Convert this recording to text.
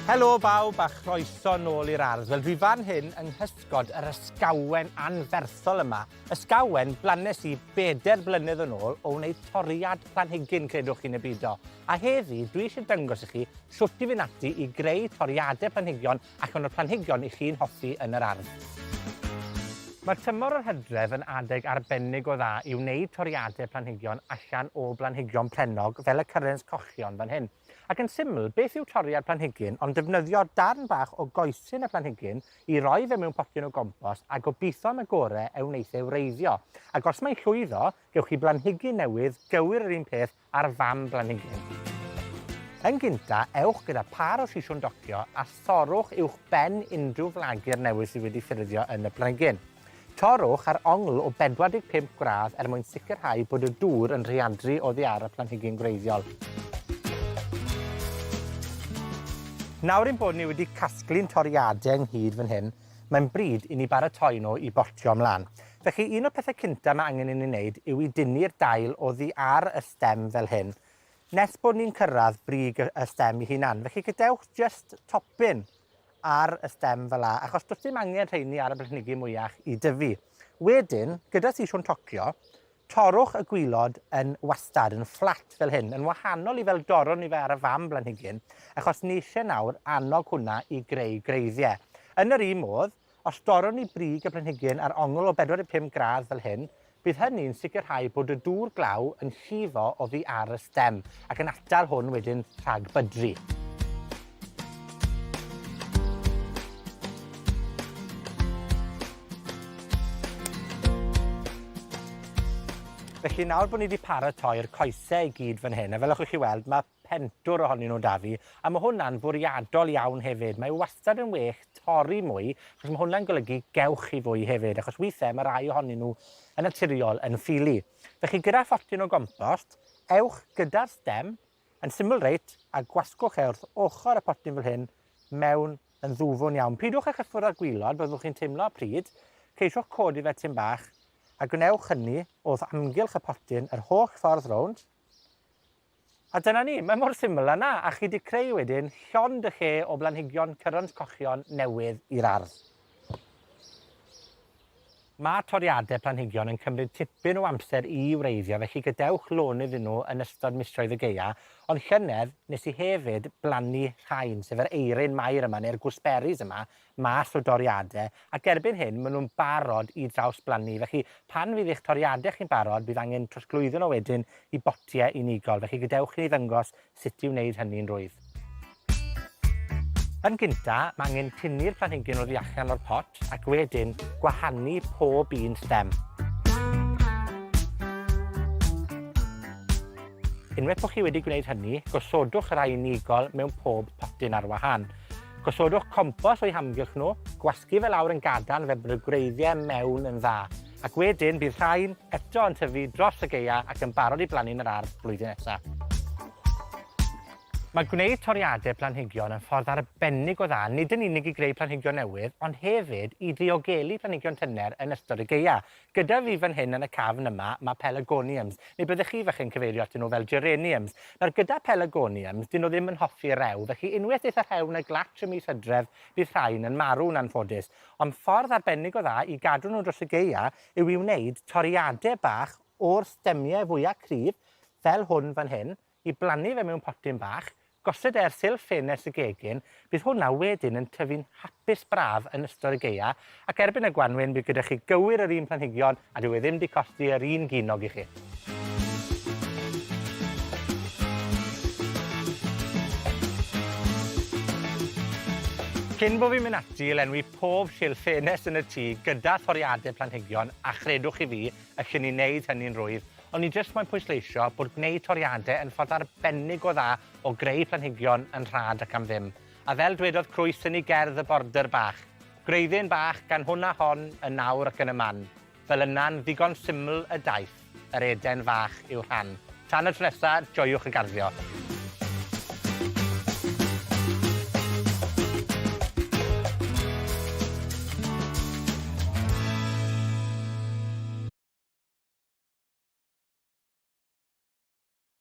Helo bawb a chroeso nôl i'r ardd. Wel, dwi fan hyn yng nghysgod yr ysgawen anferthol yma. Ysgawen blanes i 4 blynedd yn ôl o wneud toriad planhigyn, credwch chi'n y byd o. A heddi, dwi eisiau dangos i chi shwt i fynd ati i greu toriadau planhigion ac o'n y planhigion i chi'n hoffi yn yr ardd. Mae tymor yr Hydref yn adeg arbennig o dda i wneud toriadau planhigion allan o blanhigion plennog fel y cyrrens cochion fan hyn. Ac yn syml, beth yw toriad planhigyn, ond defnyddio darn bach o goesyn y planhigyn i roi fe mewn potyn o gompost a gobeithio am y gore wneith e wreiddio. Ac os mae'n llwyddo, gewch chi blanhigyn newydd gywir yr un peth ar fam blanhigyn. Yn gynta, ewch gyda par o siswrn docio a thorrwch uwch ben unrhyw flagur newydd sydd wedi ffurfio yn y planhigyn. Torrwch ar ongl o 45 gradd mwyn sicrhau bod y dŵr yn rheadru oddi ar y planhigyn gwreiddiol. Nawr ein bod ni wedi casglu'n toriadau ynghyd fan hyn, mae'n bryd i ni baratoi nhw i botio ymlaen. Felly, un o'r pethau cynta mae angen i ni wneud yw i dynnu'r dail oddi ar y stem fel hyn. Nes bod ni'n cyrraedd brig y stem i hunan, felly gadewch just topyn ar y stem fel la, achos does dim angen rheini ar y planhigyn mwyach i dyfu. Wedyn, gyda siswrn tocio, torrwch y gwilod yn wastad, yn fflat fel hyn, yn wahanol i fel doron ni fe ar y fam blanhigyn, achos ni eisiau nawr annog hwnna i greu greiddiau. Yn yr un modd, os doron ni brig y planhigyn ar ongl o 45 gradd fel hyn, bydd hynny'n sicrhau bod y dŵr glaw yn llifo oddi ar y stem, ac yn atal hwn wedyn rhag bydru. Felly, nawr bod ni wedi paratoi'r coesau i gyd fan hyn, a fel allwch chi weld, mae pentwr ohonyn nhw da fi, a mae hwnna'n bwriadol iawn hefyd. Mae wastad yn well torri mwy, achos mae hwnna'n golygu gewch chi fwy hefyd, achos weithiau mae rai ohonyn nhw yn naturiol yn ffili. Felly, gyda photyn o gompost, ewch gyda'r stem, yn syml reit, a gwasgwch wrth ochr y potyn fel hyn, mewn yn ddwfwn iawn. Pidwch â chyffwrdd â'r gwilod, byddwch chi'n teimlo pryd, ceisiwch codi fe tym bach, a gwnewch hynny wrth amgylch y potyn yr holl ffordd rownd. A dyna ni, mae mor syml yna, a chi wedi creu wedyn llond y lle o blanhigion cyrrens cochion newydd i'r ardd. Mae toriadau planhigion yn cymryd tipyn o amser i wreiddio, felly gadewch lonydd nhw yn ystod misoedd y gaea, ond llynedd nes i hefyd blannu rhain, sef yr eirin mair yma, neu'r gooseberries yma, mas o doriadau, ac erbyn hyn, maen nhw'n barod i draws blannu. Felly, pan fydd eich toriadau chi'n barod, bydd angen trosglwyddo nhw wedyn i botiau unigol. Felly, gadewch i ni ddangos sut i wneud hynny'n rwydd. Yn gynta, mae angen tynnu'r planhigyn oddi allan o'r pot, ac wedyn gwahanu pob un stem. Unwaith bod chi wedi gwneud hynny, gosodwch y rai unigol mewn pob potyn ar wahân. Gosodwch compos o'i hamgylch nhw, gwasgu fe lawr yn gadarn fe bod y gwreiddiau mewn yn dda. Ac wedyn bydd rhain eto yn tyfu dros y gaea ac yn barod i blannu'n yr ardd blwyddyn nesaf. Mae gwneud toriadau planhigion yn ffordd arbennig o dda, nid yn unig i greu planhigion newydd, ond hefyd i ddiogelu planhigion tyner yn ystod y gaea. Gyda fi fan hyn yn y cafn yma, mae pelargoniums, neu byddech chi falle'n cyfeirio atyn nhw fel geraniums. Nawr, gyda pelargoniums, dyn nhw ddim yn hoffi rew, felly unwaith eith y rhew yn y glatch y mis Hydref, bydd rhain yn marw'n anffodus. Ond ffordd arbennig o dda i gadw nhw dros y gaea yw i wneud toriadau bach o'r stemiau fwyaf cryf, fel hwn fan hyn, i blannu fe mewn potyn bach, gosod e'r silff ffenest y gegin, bydd hwnna wedyn yn tyfu'n hapus braf yn ystod y gaea, ac erbyn y Gwanwyn bydd gyda chi gywir yr un planhigion a dyw e ddim wedi costi yr un ginog i chi. Cyn bo fi'n mynd ati i lenwi pob silff ffenest yn y tŷ gyda toriadau planhigion, a chredwch i fi, allwn ni wneud hynny'n rwydd, ond ni jyst moyn pwysleisio bod gwneud toriadau yn ffordd arbennig o dda o greu planhigion yn rhad ac am ddim. A fel dwedodd Crwys yn ei gerdd y border bach, gwreiddyn bach gan hwnna hon y nawr ac yn y man. Fel yna'n ddigon syml y daith, yr eden fach i'w rhan. Tan y tro nesa, joiwch y garddio.